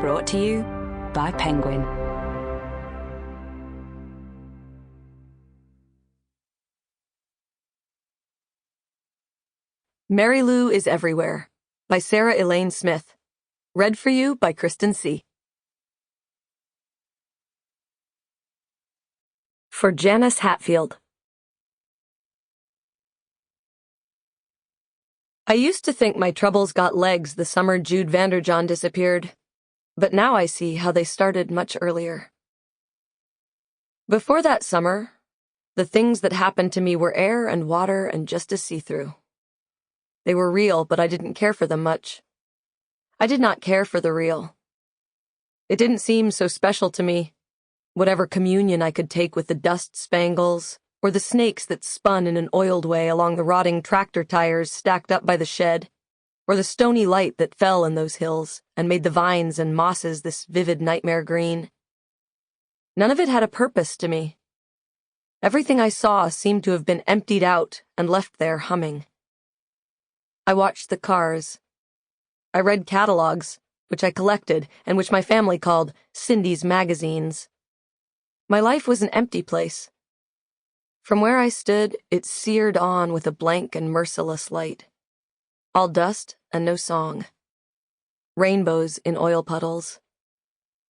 Brought to you by Penguin. Marilou is Everywhere by Sarah Elaine Smith. Read for you by Kristen Sieh. For Janice Hatfield. I used to think my troubles got legs the summer Jude Vanderjohn disappeared, but now I see how they started much earlier. Before that summer, the things that happened to me were air and water and just as see-through. They were real, but I didn't care for them much. I did not care for the real. It didn't seem so special to me, whatever communion I could take with the dust spangles, or the snakes that spun in an oiled way along the rotting tractor tires stacked up by the shed, or the stony light that fell in those hills and made the vines and mosses this vivid nightmare green. None of it had a purpose to me. Everything I saw seemed to have been emptied out and left there humming. I watched the cars. I read catalogs, which I collected and which my family called Cindy's magazines. My life was an empty place. From where I stood, it seared on with a blank and merciless light. All dust and no song. Rainbows in oil puddles.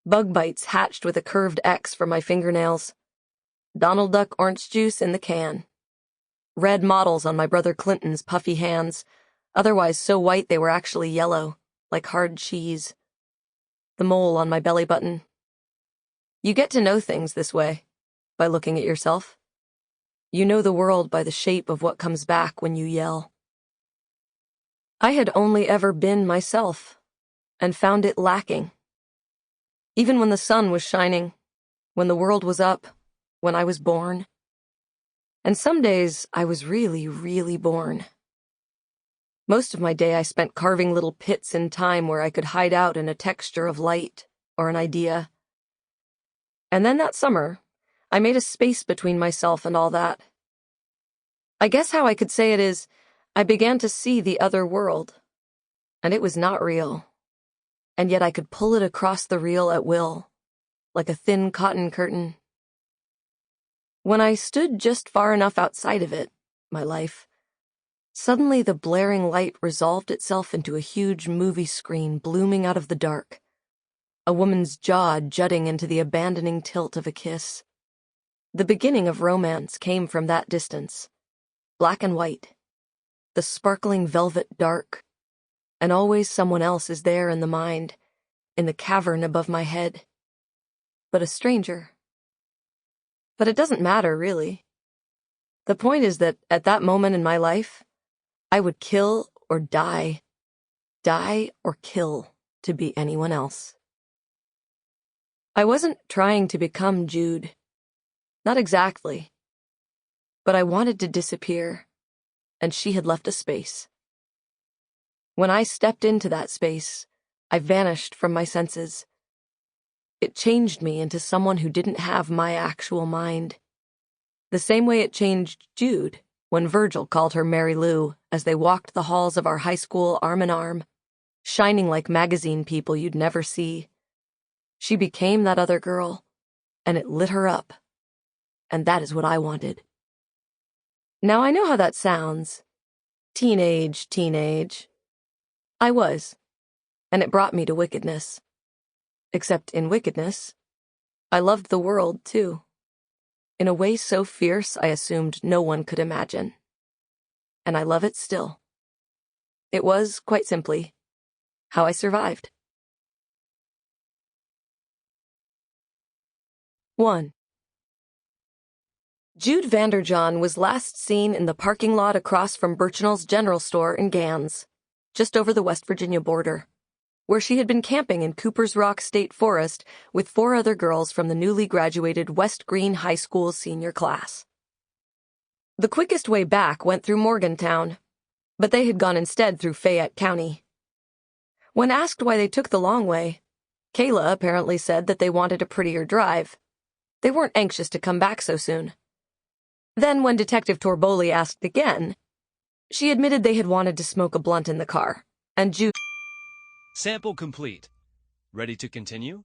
Bug bites hatched with a curved X for my fingernails. Donald Duck orange juice in the can. Red models on my brother Clinton's puffy hands, otherwise so white they were actually yellow, like hard cheese. The mole on my belly button. You get to know things this way, by looking at yourself. You know the world by the shape of what comes back when you yell. I had only ever been myself, and found it lacking. Even when the sun was shining, when the world was up, when I was born. And some days I was really, really born. Most of my day I spent carving little pits in time where I could hide out in a texture of light or an idea. And then that summer, I made a space between myself and all that. I guess how I could say it is, I began to see the other world, and it was not real. And yet I could pull it across the real at will, like a thin cotton curtain. When I stood just far enough outside of it, my life, suddenly the blaring light resolved itself into a huge movie screen blooming out of the dark, a woman's jaw jutting into the abandoning tilt of a kiss. The beginning of romance came from that distance, black and white, the sparkling velvet dark, and always someone else is there in the mind, in the cavern above my head, but a stranger. But it doesn't matter, really. The point is that at that moment in my life, I would kill or die or kill to be anyone else. I wasn't trying to become Jude. Not exactly. But I wanted to disappear, and she had left a space. When I stepped into that space, I vanished from my senses. It changed me into someone who didn't have my actual mind. The same way it changed Jude when Virgil called her Marilou as they walked the halls of our high school arm in arm, shining like magazine people you'd never see. She became that other girl, and it lit her up. And that is what I wanted. Now I know how that sounds. Teenage. I was, and it brought me to wickedness. Except in wickedness, I loved the world, too. In a way so fierce I assumed no one could imagine. And I love it still. It was, quite simply, how I survived. 1. Jude Vanderjohn was last seen in the parking lot across from Birchnell's General Store in Gans, just over the West Virginia border, where she had been camping in Cooper's Rock State Forest with 4 other girls from the newly graduated West Green High School senior class. The quickest way back went through Morgantown, but they had gone instead through Fayette County. When asked why they took the long way, Kayla apparently said that they wanted a prettier drive. They weren't anxious to come back so soon. Then when Detective Torboli asked again, she admitted they had wanted to smoke a blunt in the car, and Jude... Sample complete. Ready to continue?